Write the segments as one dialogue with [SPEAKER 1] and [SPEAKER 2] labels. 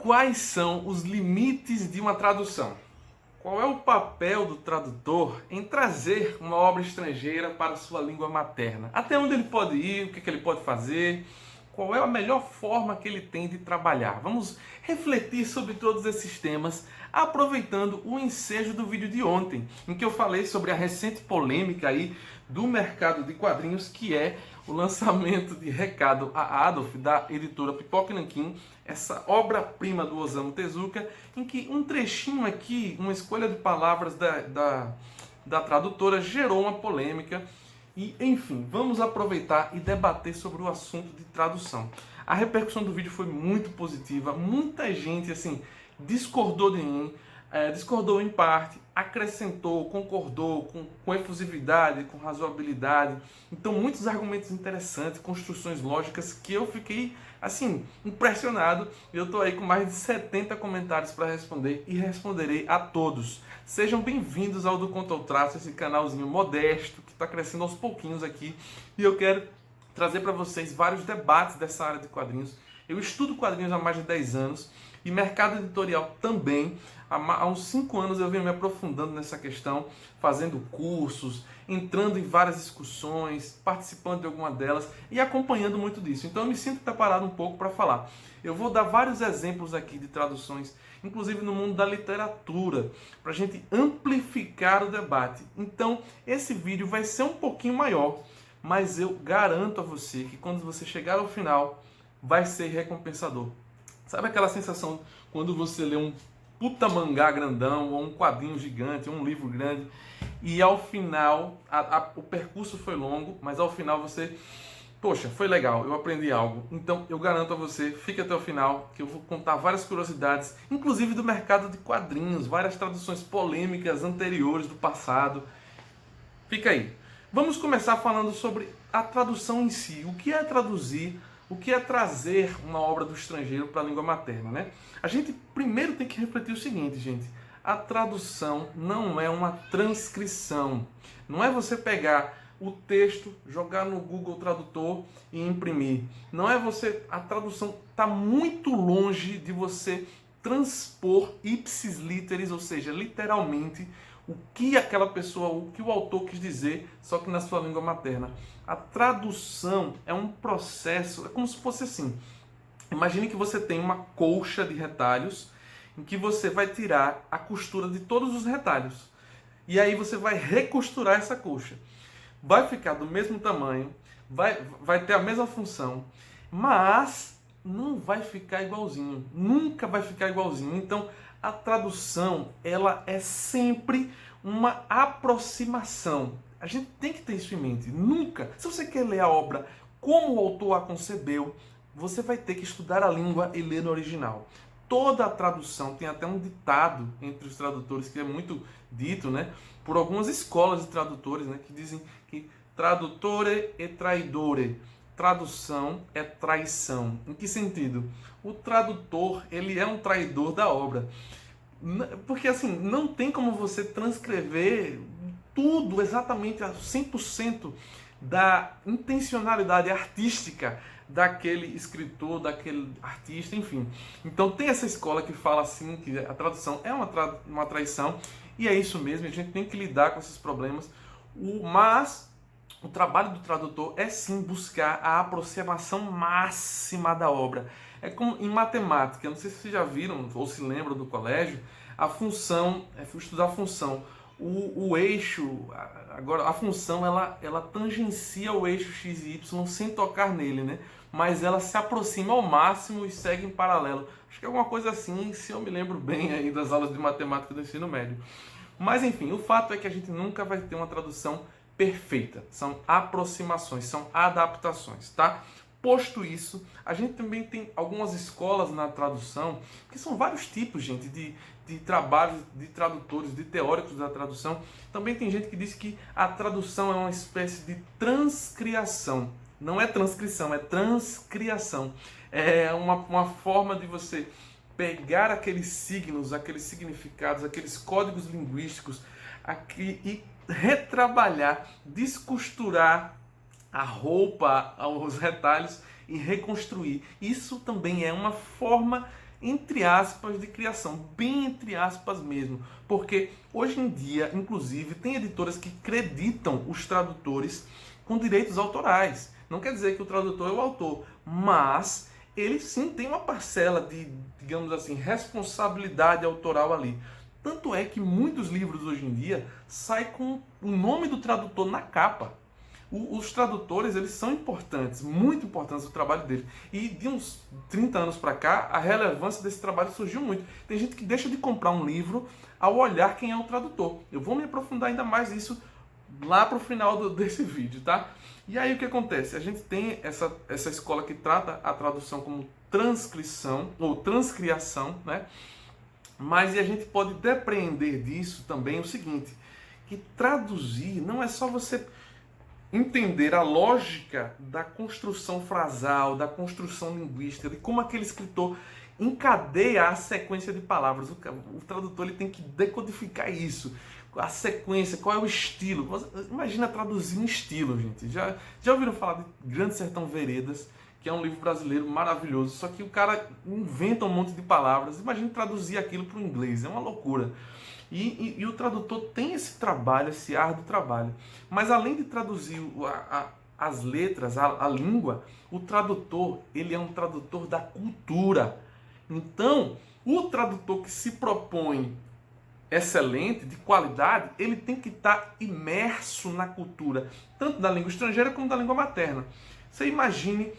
[SPEAKER 1] quais são os limites de uma tradução? Qual é o papel do tradutor em trazer uma obra estrangeira para a sua língua materna? Até onde ele pode ir? O que ele pode fazer? Qual é a melhor forma que ele tem de trabalhar? Vamos refletir sobre todos esses temas, aproveitando o ensejo do vídeo de ontem, em que eu falei sobre a recente polêmica aí do mercado de quadrinhos, que é o lançamento de Recado a Adolf, da editora Pipoca Nanquim, essa obra-prima do Osamu Tezuka, em que um trechinho aqui, uma escolha de palavras da tradutora gerou uma polêmica. E, enfim, vamos aproveitar e debater sobre o assunto de tradução. A repercussão do vídeo foi muito positiva, muita gente, assim, discordou de mim, discordou em parte, acrescentou, concordou com efusividade, com razoabilidade. Então, muitos argumentos interessantes, construções lógicas que eu fiquei, assim, impressionado. Eu estou aí com mais de 70 comentários para responder e responderei a todos. Sejam bem-vindos ao Do Conto ao Traço, esse canalzinho modesto que está crescendo aos pouquinhos aqui. E eu quero trazer para vocês vários debates dessa área de quadrinhos. Eu estudo quadrinhos há mais de 10 anos e mercado editorial também. Há uns 5 anos eu venho me aprofundando nessa questão, fazendo cursos, entrando em várias discussões, participando de alguma delas e acompanhando muito disso. Então eu me sinto preparado um pouco para falar. Eu vou dar vários exemplos aqui de traduções, inclusive no mundo da literatura, para a gente amplificar o debate. Então esse vídeo vai ser um pouquinho maior, mas eu garanto a você que quando você chegar ao final, vai ser recompensador. Sabe aquela sensação quando você lê um puta mangá grandão, ou um quadrinho gigante, ou um livro grande, e ao final, o percurso foi longo, mas ao final você, poxa, foi legal, eu aprendi algo. Então eu garanto a você, fique até o final, que eu vou contar várias curiosidades, inclusive do mercado de quadrinhos, várias traduções polêmicas anteriores do passado. Fica aí. Vamos começar falando sobre a tradução em si. O que é traduzir? O que é trazer uma obra do estrangeiro para a língua materna, né? A gente primeiro tem que refletir o seguinte, gente. A tradução não é uma transcrição. Não é você pegar o texto, jogar no Google Tradutor e imprimir. Não é você... A tradução está muito longe de você transpor ipsis literis, ou seja, literalmente, o que aquela pessoa, o que o autor quis dizer, só que na sua língua materna. A tradução é um processo, é como se fosse assim. Imagine que você tem uma colcha de retalhos em que você vai tirar a costura de todos os retalhos. E aí você vai recosturar essa colcha. Vai ficar do mesmo tamanho, vai ter a mesma função, mas não vai ficar igualzinho. Nunca vai ficar igualzinho. Então, a tradução, ela é sempre uma aproximação. A gente tem que ter isso em mente. Nunca, se você quer ler a obra como o autor a concebeu, você vai ter que estudar a língua e ler no original. Toda a tradução, tem até um ditado entre os tradutores que é muito dito, né, por algumas escolas de tradutores, né, que dizem que tradutore e traidore. Tradução é traição. Em que sentido? O tradutor, ele é um traidor da obra. Porque assim, não tem como você transcrever tudo exatamente a 100% da intencionalidade artística daquele escritor, daquele artista, enfim. Então tem essa escola que fala assim, que a tradução é uma traição, e é isso mesmo, a gente tem que lidar com esses problemas. Mas o trabalho do tradutor é sim buscar a aproximação máxima da obra. É como em matemática, não sei se vocês já viram ou se lembram do colégio, a função, estudar a função. O eixo, agora a função, ela tangencia o eixo x e y sem tocar nele, né? Mas ela se aproxima ao máximo e segue em paralelo. Acho que é alguma coisa assim, se eu me lembro bem aí das aulas de matemática do ensino médio. Mas enfim, o fato é que a gente nunca vai ter uma tradução perfeita. São aproximações, são adaptações, tá? Posto isso, a gente também tem algumas escolas na tradução, que são vários tipos, gente, de trabalhos, de tradutores, de teóricos da tradução. Também tem gente que diz que a tradução é uma espécie de transcriação. Não é transcrição, é transcriação. É uma forma de você pegar aqueles signos, aqueles significados, aqueles códigos linguísticos e retrabalhar, descosturar a roupa, os retalhos e reconstruir. Isso também é uma forma entre aspas, de criação, bem entre aspas mesmo, porque hoje em dia, inclusive, tem editoras que creditam os tradutores com direitos autorais. Não quer dizer que o tradutor é o autor, mas ele sim tem uma parcela de, digamos assim, responsabilidade autoral ali. Tanto é que muitos livros hoje em dia saem com o nome do tradutor na capa. Os tradutores, eles são importantes, muito importantes o trabalho deles. E de uns 30 anos para cá, a relevância desse trabalho surgiu muito. Tem gente que deixa de comprar um livro ao olhar quem é o tradutor. Eu vou me aprofundar ainda mais nisso lá para o final desse vídeo, tá? E aí o que acontece? A gente tem essa escola que trata a tradução como transcrição ou transcriação, né? Mas a gente pode depreender disso também o seguinte, que traduzir não é só você entender a lógica da construção frasal, da construção linguística, de como aquele escritor encadeia a sequência de palavras. O tradutor ele tem que decodificar isso, a sequência, qual é o estilo. Imagina traduzir um estilo, gente. Já ouviram falar de Grande Sertão Veredas, que é um livro brasileiro maravilhoso, só que o cara inventa um monte de palavras. Imagina traduzir aquilo para o inglês, é uma loucura. E o tradutor tem esse trabalho, esse árduo trabalho. Mas além de traduzir as letras, a língua, o tradutor, ele é um tradutor da cultura. Então, o tradutor que se propõe excelente, de qualidade, ele tem que estar imerso na cultura, tanto da língua estrangeira como da língua materna. Você imagine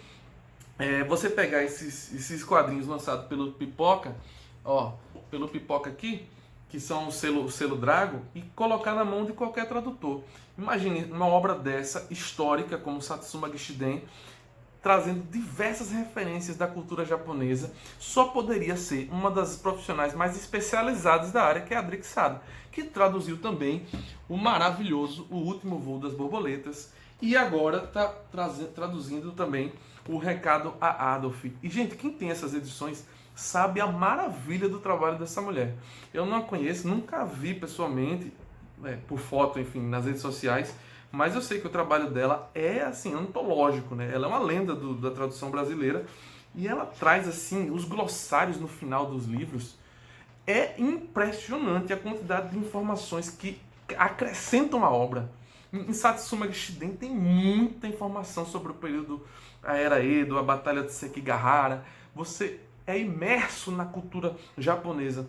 [SPEAKER 1] você pegar esses quadrinhos lançados pelo Pipoca, pelo Pipoca aqui, que são o selo Drago, e colocar na mão de qualquer tradutor. Imagine uma obra dessa, histórica, como Satsuma Gishiden, trazendo diversas referências da cultura japonesa. Só poderia ser uma das profissionais mais especializadas da área, que é a Drix Sada, que traduziu também o maravilhoso O Último Voo das Borboletas, e agora está traduzindo também O Recado a Adolf. E, gente, quem tem essas edições sabe a maravilha do trabalho dessa mulher. Eu não a conheço, nunca vi pessoalmente, por foto, enfim, nas redes sociais, mas eu sei que o trabalho dela é, assim, antológico, né? Ela é uma lenda da tradução brasileira e ela traz, assim, os glossários no final dos livros. É impressionante a quantidade de informações que acrescentam a obra. Em Satsuma Gishiden tem muita informação sobre o período, a Era Edo, a Batalha de Sekigahara. Você é imerso na cultura japonesa.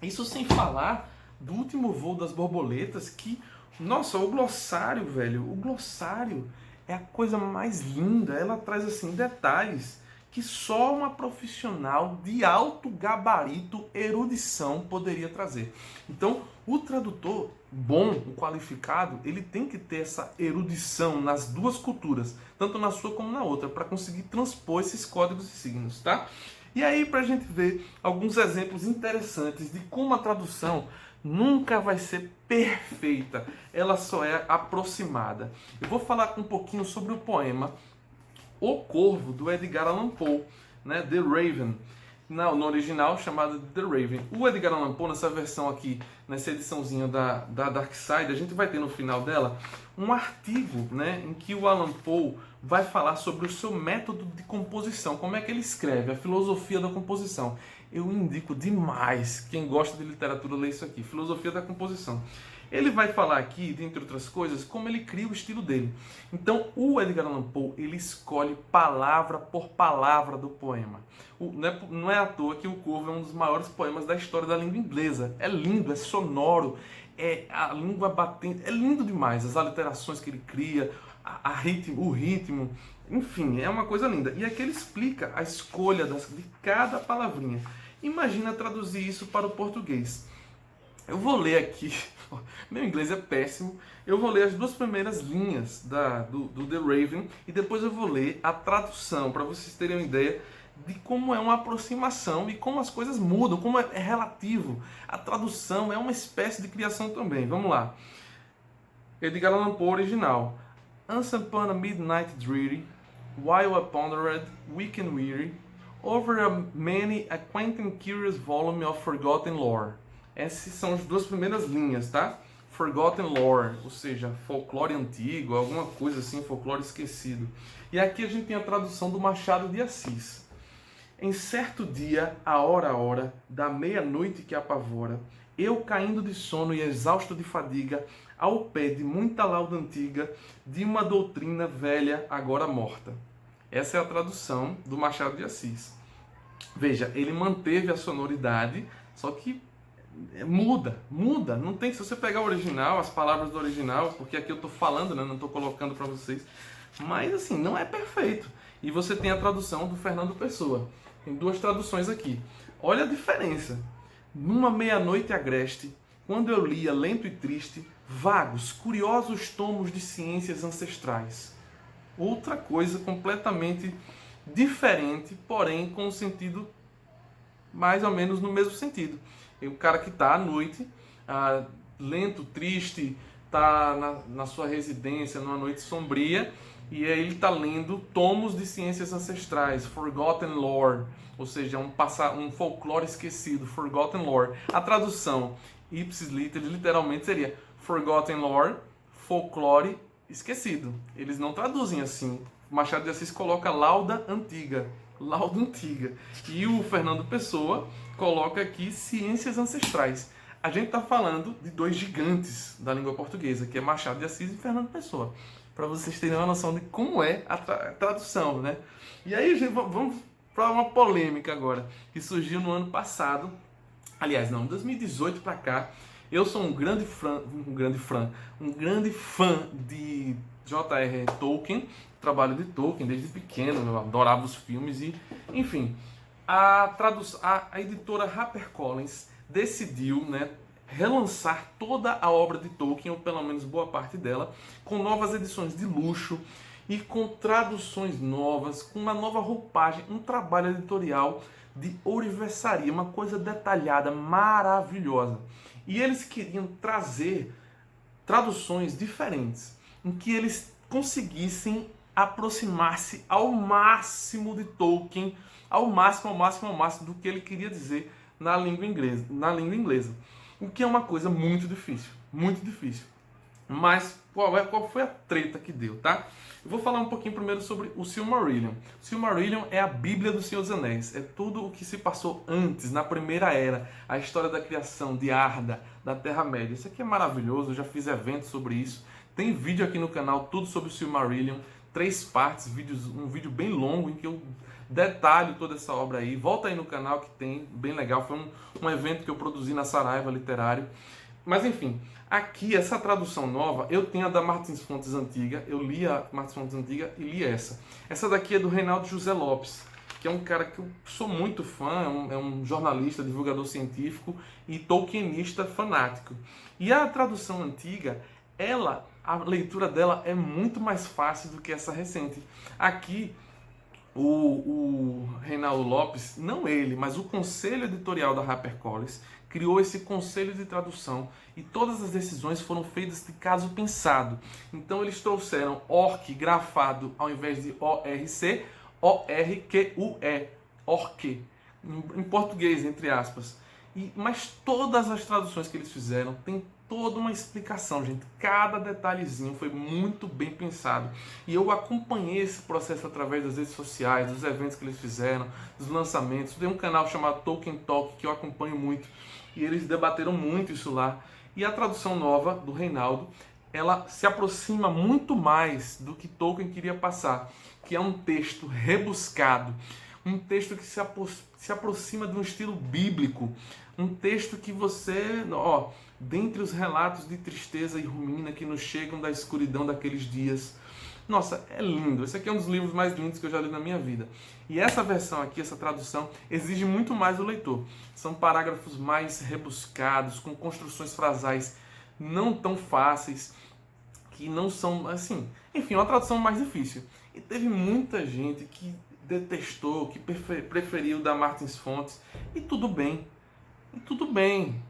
[SPEAKER 1] Isso sem falar do Último Voo das Borboletas, que, nossa, o glossário, velho, o glossário é a coisa mais linda. Ela traz, assim, detalhes que só uma profissional de alto gabarito, erudição, poderia trazer. Então, o tradutor bom, o qualificado, ele tem que ter essa erudição nas duas culturas, tanto na sua como na outra, para conseguir transpor esses códigos e signos, tá? E aí, para a gente ver alguns exemplos interessantes de como a tradução nunca vai ser perfeita, ela só é aproximada. Eu vou falar um pouquinho sobre o poema O Corvo, do Edgar Allan Poe, né, The Raven, no original chamado The Raven. O Edgar Allan Poe, nessa versão aqui, nessa ediçãozinha da Dark Side, a gente vai ter no final dela um artigo, né, em que o Allan Poe vai falar sobre o seu método de composição, como é que ele escreve, a filosofia da composição. Eu indico demais, quem gosta de literatura, ler isso aqui, Filosofia da Composição. Ele vai falar aqui, dentre outras coisas, como ele cria o estilo dele. Então, o Edgar Allan Poe, ele escolhe palavra por palavra do poema. Não é à toa que O Corvo é um dos maiores poemas da história da língua inglesa. É lindo, é sonoro, é a língua batente, é lindo demais. As aliterações que ele cria, o ritmo, enfim, é uma coisa linda. E aqui ele explica a escolha de cada palavrinha. Imagina traduzir isso para o português. Eu vou ler aqui, meu inglês é péssimo, eu vou ler as duas primeiras linhas do The Raven e depois eu vou ler a tradução, para vocês terem uma ideia de como é uma aproximação e como as coisas mudam, como é relativo. A tradução é uma espécie de criação também. Vamos lá. Edgar Allan Poe original. Once upon a midnight dreary, while I pondered, weak and weary, over a many a quaint and curious volume of forgotten lore. Essas são as duas primeiras linhas, tá? Forgotten lore, ou seja, folclore antigo, alguma coisa assim, folclore esquecido. E aqui a gente tem a tradução do Machado de Assis. Em certo dia, a hora, da meia-noite que apavora, eu caindo de sono e exausto de fadiga, ao pé de muita lauda antiga, de uma doutrina velha agora morta. Essa é a tradução do Machado de Assis. Veja, ele manteve a sonoridade, só que muda. Não tem, se você pegar o original, as palavras do original, porque aqui eu estou falando, né, não estou colocando para vocês, mas assim, não é perfeito. E você tem a tradução do Fernando Pessoa. Tem duas traduções aqui. Olha a diferença. Numa meia-noite agreste, quando eu lia lento e triste, vagos, curiosos tomos de ciências ancestrais. Outra coisa completamente diferente, porém com um sentido mais ou menos no mesmo sentido. E o cara que está à noite, lento, triste, está na sua residência, numa noite sombria, e aí ele está lendo tomos de ciências ancestrais, Forgotten Lore, ou seja, um folclore esquecido, Forgotten Lore. A tradução ipsis literis literalmente seria Forgotten Lore, folclore esquecido. Eles não traduzem assim. Machado de Assis coloca lauda antiga. E o Fernando Pessoa coloca aqui ciências ancestrais. A gente está falando de dois gigantes da língua portuguesa, que é Machado de Assis e Fernando Pessoa, para vocês terem uma noção de como é a tradução, né? E aí, gente, vamos para uma polêmica agora, que surgiu no ano passado, aliás, não, 2018 para cá. Eu sou um grande fã de J.R.R. Tolkien, trabalho de Tolkien desde pequeno, eu adorava os filmes e, enfim, a editora HarperCollins decidiu, né, relançar toda a obra de Tolkien, ou pelo menos boa parte dela, com novas edições de luxo e com traduções novas, com uma nova roupagem, um trabalho editorial de ourivesaria, uma coisa detalhada, maravilhosa. E eles queriam trazer traduções diferentes, em que eles conseguissem aproximar-se ao máximo de Tolkien, ao máximo do que ele queria dizer na língua inglesa. O que é uma coisa muito difícil. Mas qual foi a treta que deu, tá? Eu vou falar um pouquinho primeiro sobre o Silmarillion. O Silmarillion é a Bíblia do Senhor dos Anéis. É tudo o que se passou antes, na Primeira Era. A história da criação de Arda, da Terra-média. Isso aqui é maravilhoso, eu já fiz eventos sobre isso. Tem vídeo aqui no canal, tudo sobre o Silmarillion. 3 partes, um vídeo bem longo em que eu detalho toda essa obra aí. Volta aí no canal que tem, bem legal. Foi um evento que eu produzi na Saraiva Literário. Mas enfim, aqui essa tradução nova, eu tenho a da Martins Fontes antiga, eu li a Martins Fontes antiga e li essa. Essa daqui é do Reinaldo José Lopes, que é um cara que eu sou muito fã, é um jornalista, divulgador científico e tolkienista fanático. E a tradução antiga, a leitura dela é muito mais fácil do que essa recente. Aqui, o Reinaldo Lopes, não ele, mas o conselho editorial da HarperCollins, criou esse conselho de tradução e todas as decisões foram feitas de caso pensado. Então eles trouxeram orc grafado ao invés de ORC, ORQUE, orque, em português, entre aspas. Mas todas as traduções que eles fizeram tem toda uma explicação, gente. Cada detalhezinho foi muito bem pensado. E eu acompanhei esse processo através das redes sociais, dos eventos que eles fizeram, dos lançamentos. Tem um canal chamado Tolkien Talk que eu acompanho muito. E eles debateram muito isso lá. E a tradução nova do Reinaldo, ela se aproxima muito mais do que Tolkien queria passar, que é um texto rebuscado, um texto que se aproxima de um estilo bíblico, um texto que você, dentre os relatos de tristeza e ruína que nos chegam da escuridão daqueles dias, nossa, é lindo. Esse aqui é um dos livros mais lindos que eu já li na minha vida. E essa versão aqui, essa tradução, exige muito mais do leitor. São parágrafos mais rebuscados, com construções frasais não tão fáceis, que não são, assim, enfim, uma tradução mais difícil. E teve muita gente que detestou, que preferiu da Martins Fontes, e tudo bem,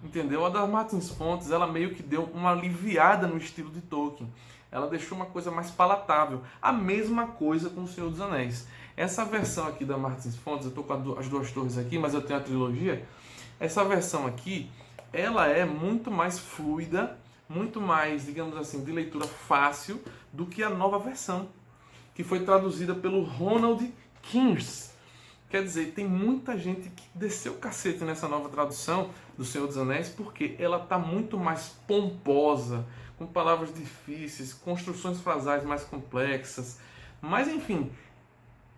[SPEAKER 1] entendeu? A da Martins Fontes, ela meio que deu uma aliviada no estilo de Tolkien. Ela deixou uma coisa mais palatável. A mesma coisa com O Senhor dos Anéis. Essa versão aqui da Martins Fontes, eu estou com as duas torres aqui, mas eu tenho a trilogia. Essa versão aqui, ela é muito mais fluida, muito mais, digamos assim, de leitura fácil do que a nova versão, que foi traduzida pelo Ronald Kearns, Quer dizer, tem muita gente que desceu o cacete nessa nova tradução do Senhor dos Anéis porque ela está muito mais pomposa, com palavras difíceis, construções frasais mais complexas. Mas enfim,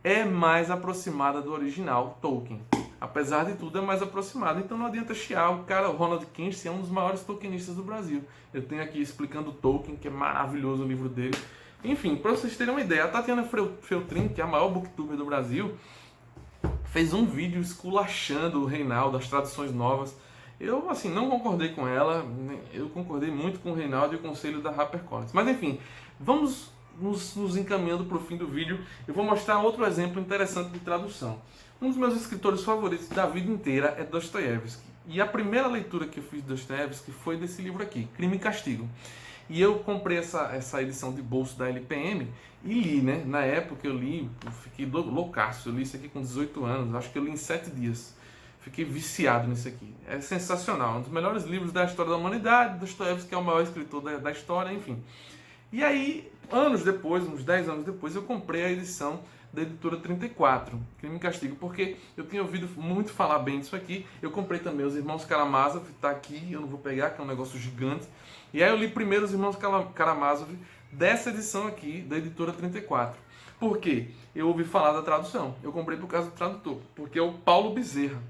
[SPEAKER 1] é mais aproximada do original Tolkien. Apesar de tudo, é mais aproximada. Então não adianta chiar. O cara, o Ronald Kinsey, é um dos maiores tolkienistas do Brasil. Eu tenho aqui explicando Tolkien, que é maravilhoso o livro dele. Enfim, para vocês terem uma ideia, a Tatiana Feltrin, que é a maior booktuber do Brasil, fez um vídeo esculachando o Reinaldo, as traduções novas. Eu, assim, não concordei com ela. Eu concordei muito com o Reinaldo e o conselho da HarperCollins. Mas enfim, vamos nos encaminhando para o fim do vídeo. Eu vou mostrar outro exemplo interessante de tradução. Um dos meus escritores favoritos da vida inteira é Dostoiévski. E a primeira leitura que eu fiz de Dostoiévski foi desse livro aqui, Crime e Castigo. E eu comprei essa edição de bolso da LPM e li, né? Na época eu li, eu fiquei loucaço. Eu li isso aqui com 18 anos, acho que eu li em 7 dias. Fiquei viciado nisso aqui. É sensacional, um dos melhores livros da história da humanidade. Dostoiévski é o maior escritor da história, enfim. E aí, anos depois, uns 10 anos depois, eu comprei a edição da editora 34, Crime e Castigo, porque eu tinha ouvido muito falar bem disso aqui. Eu comprei também Os Irmãos Karamazov, tá aqui, eu não vou pegar, que é um negócio gigante. E aí eu li primeiro Os Irmãos Karamazov dessa edição aqui, da editora 34. Por quê? Eu ouvi falar da tradução. Eu comprei por causa do tradutor, porque é o Paulo Bezerra.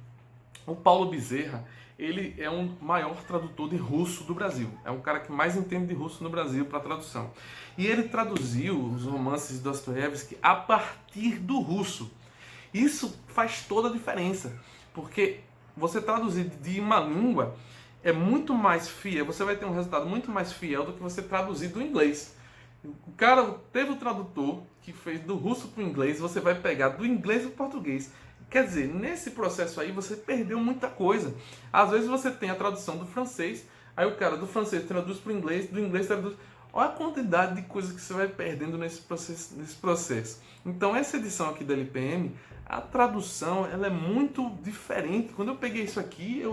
[SPEAKER 1] O Paulo Bezerra, ele é o maior tradutor de russo do Brasil. É um cara que mais entende de russo no Brasil para tradução. E ele traduziu os romances de Dostoiévski a partir do russo. Isso faz toda a diferença, porque você traduzir de uma língua é muito mais fiel, você vai ter um resultado muito mais fiel do que você traduzir do inglês. O cara teve o tradutor que fez do russo para o inglês, você vai pegar do inglês para o português. Quer dizer, nesse processo aí você perdeu muita coisa. Às vezes você tem a tradução do francês, aí o cara do francês traduz para o inglês, do inglês traduz... Olha a quantidade de coisas que você vai perdendo nesse processo. Então essa edição aqui da LPM, a tradução ela é muito diferente. Quando eu peguei isso aqui,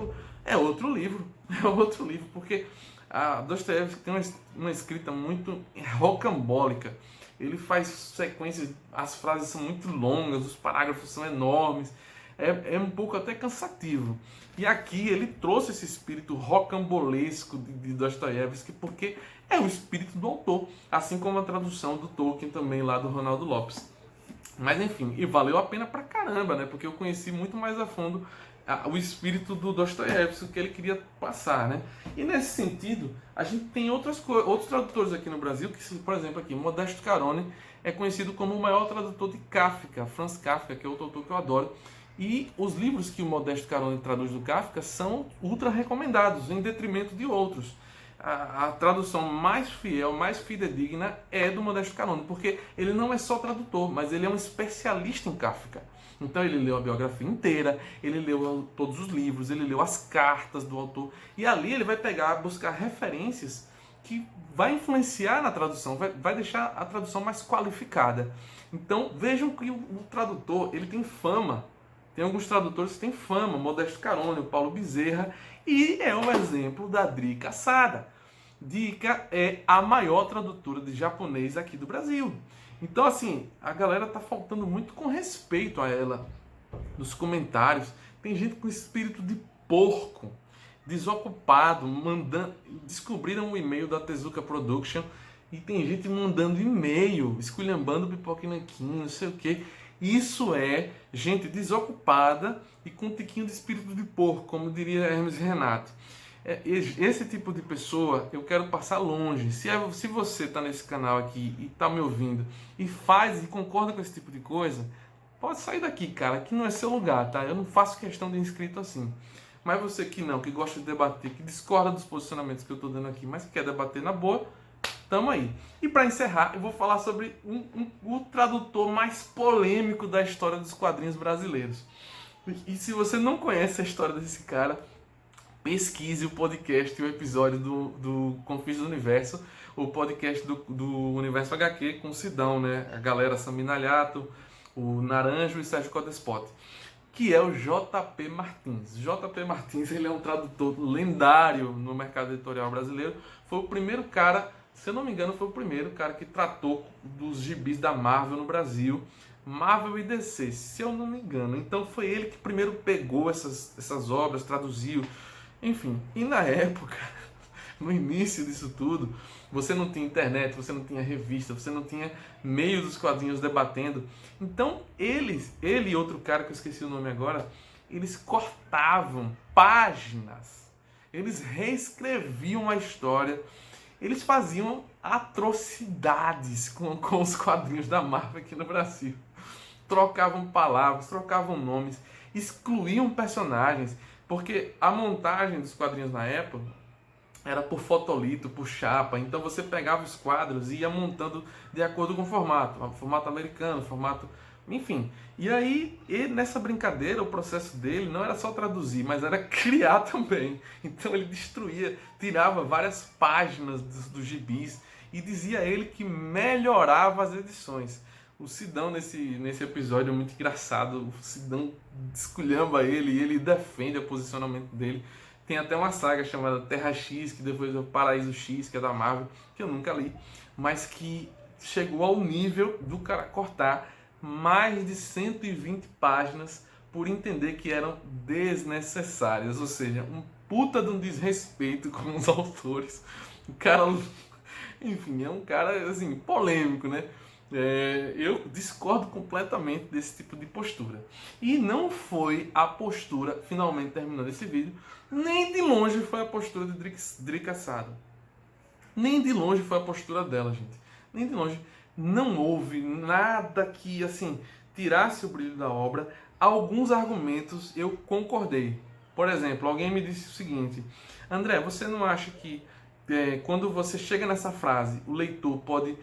[SPEAKER 1] é outro livro. É outro livro, porque a Dostoiévski tem uma escrita muito rocambólica. Ele faz sequências, as frases são muito longas, os parágrafos são enormes, é um pouco até cansativo. E aqui ele trouxe esse espírito rocambolesco de Dostoiévski, porque é o espírito do autor, assim como a tradução do Tolkien também lá do Ronaldo Lopes. Mas enfim, e valeu a pena pra caramba, né? Porque eu conheci muito mais a fundo o espírito do Dostoiévski, o que ele queria passar, né? E nesse sentido, a gente tem outros tradutores aqui no Brasil, que, por exemplo, aqui, Modesto Carone é conhecido como o maior tradutor de Kafka, Franz Kafka, que é outro autor que eu adoro. E os livros que o Modesto Carone traduz do Kafka são ultra recomendados, em detrimento de outros. A tradução mais fiel, mais fidedigna é do Modesto Carone, porque ele não é só tradutor, mas ele é um especialista em Kafka. Então ele leu a biografia inteira, ele leu todos os livros, ele leu as cartas do autor, e ali ele vai buscar referências que vai influenciar na tradução, vai deixar a tradução mais qualificada. Então vejam que o tradutor ele tem fama. Tem alguns tradutores que têm fama, Modesto Carone, o Paulo Bezerra, e é um exemplo da Drica Sada. Drica é a maior tradutora de japonês aqui do Brasil. Então, assim, a galera tá faltando muito com respeito a ela nos comentários. Tem gente com espírito de porco, desocupado, descobriram o e-mail da Tezuka Production e tem gente mandando e-mail, esculhambando Pipoca e Nanquim, não sei o quê. Isso é gente desocupada e com um tiquinho de espírito de porco, como diria Hermes e Renato. Esse tipo de pessoa eu quero passar longe. Se você está nesse canal aqui e está me ouvindo e faz e concorda com esse tipo de coisa, pode sair daqui, cara, que não é seu lugar, tá? Eu não faço questão de inscrito assim. Mas você que não, que gosta de debater, que discorda dos posicionamentos que eu estou dando aqui, mas que quer debater na boa, tamo aí. E para encerrar, eu vou falar sobre o tradutor mais polêmico da história dos quadrinhos brasileiros. E se você não conhece a história desse cara, pesquise o podcast, o episódio do Confins do Universo, o podcast do Universo HQ com o Sidão, né? A galera Saminalhato, o Naranjo e Sérgio Codespot, que é o JP Martins. JP Martins, ele é um tradutor lendário no mercado editorial brasileiro. Foi o primeiro cara, se eu não me engano, foi o primeiro cara que tratou dos gibis da Marvel no Brasil, Marvel e DC, se eu não me engano. Então foi ele que primeiro pegou essas obras, traduziu, enfim. E na época, no início disso tudo, você não tinha internet, você não tinha revista, você não tinha meio dos quadrinhos debatendo. Então ele e outro cara que eu esqueci o nome agora, eles cortavam páginas, eles reescreviam a história, eles faziam atrocidades com os quadrinhos da Marvel aqui no Brasil. Trocavam palavras, trocavam nomes, excluíam personagens, porque a montagem dos quadrinhos na época era por fotolito, por chapa. Então você pegava os quadros e ia montando de acordo com o formato americano, formato, enfim. E aí, nessa brincadeira, o processo dele não era só traduzir, mas era criar também. Então ele destruía, tirava várias páginas dos gibis e dizia ele que melhorava as edições. O Sidão, nesse episódio, é muito engraçado. O Sidão esculhamba ele e ele defende o posicionamento dele. Tem até uma saga chamada Terra X, que depois é o Paraíso X, que é da Marvel, que eu nunca li, mas que chegou ao nível do cara cortar mais de 120 páginas por entender que eram desnecessárias, ou seja, um puta de um desrespeito com os autores. O cara, enfim, é um cara assim, polêmico, né? Eu discordo completamente desse tipo de postura. E não foi a postura, finalmente terminando esse vídeo, nem de longe foi a postura de Drica Sada. Nem de longe foi a postura dela, gente. Nem de longe. Não houve nada que, assim, tirasse o brilho da obra. Alguns argumentos eu concordei. Por exemplo, alguém me disse o seguinte: André, você não acha que quando você chega nessa frase, o leitor pode,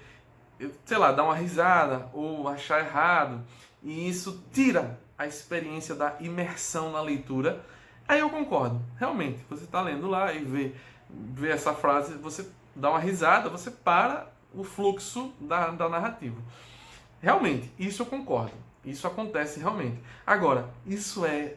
[SPEAKER 1] sei lá, dar uma risada ou achar errado, e isso tira a experiência da imersão na leitura? Aí eu concordo. Realmente, você está lendo lá e vê essa frase, você dá uma risada, você para o fluxo da narrativa. Realmente, isso eu concordo. Isso acontece realmente. Agora, isso é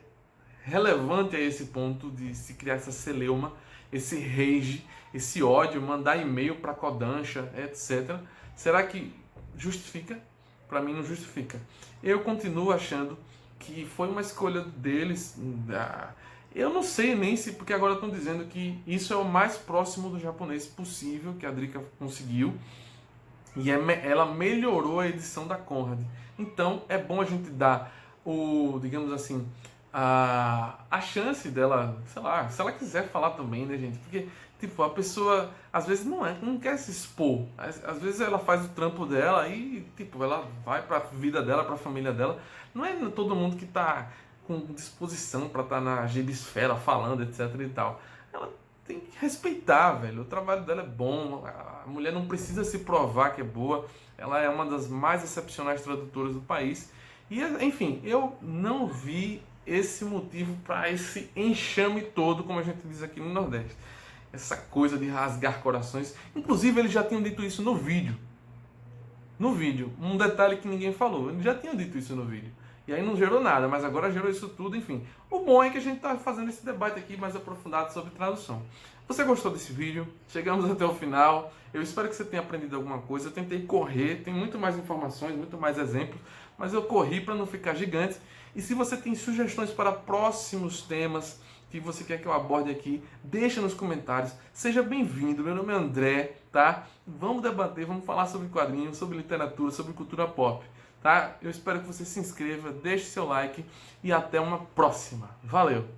[SPEAKER 1] relevante a esse ponto de se criar essa celeuma, esse rage, esse ódio, mandar e-mail para Kodansha, etc. Será que justifica? Para mim não justifica. Eu continuo achando que foi uma escolha deles. Eu não sei nem se, porque agora estão dizendo que isso é o mais próximo do japonês possível que a Drica conseguiu. E ela melhorou a edição da Conrad. Então é bom a gente dar digamos assim, a chance dela, sei lá, se ela quiser falar também, né, gente? Porque, tipo, a pessoa às vezes não quer se expor. Às vezes ela faz o trampo dela e, tipo, ela vai pra vida dela, pra família dela. Não é todo mundo que tá com disposição pra estar na gibisfera falando, etc e tal. Ela tem que respeitar, velho. O trabalho dela é bom. A mulher não precisa se provar que é boa. Ela é uma das mais excepcionais tradutoras do país. E, enfim, eu não vi esse motivo para esse enxame todo, como a gente diz aqui no Nordeste. Essa coisa de rasgar corações. Inclusive, eles já tinham dito isso no vídeo. No vídeo. Um detalhe que ninguém falou. Eles já tinham dito isso no vídeo. E aí não gerou nada, mas agora gerou isso tudo, enfim. O bom é que a gente está fazendo esse debate aqui mais aprofundado sobre tradução. Você gostou desse vídeo? Chegamos até o final. Eu espero que você tenha aprendido alguma coisa. Eu tentei correr, tem muito mais informações, muito mais exemplos, mas eu corri para não ficar gigante. E se você tem sugestões para próximos temas que você quer que eu aborde aqui, deixa nos comentários. Seja bem-vindo, meu nome é André, tá? Vamos debater, vamos falar sobre quadrinhos, sobre literatura, sobre cultura pop. Tá? Eu espero que você se inscreva, deixe seu like e até uma próxima. Valeu!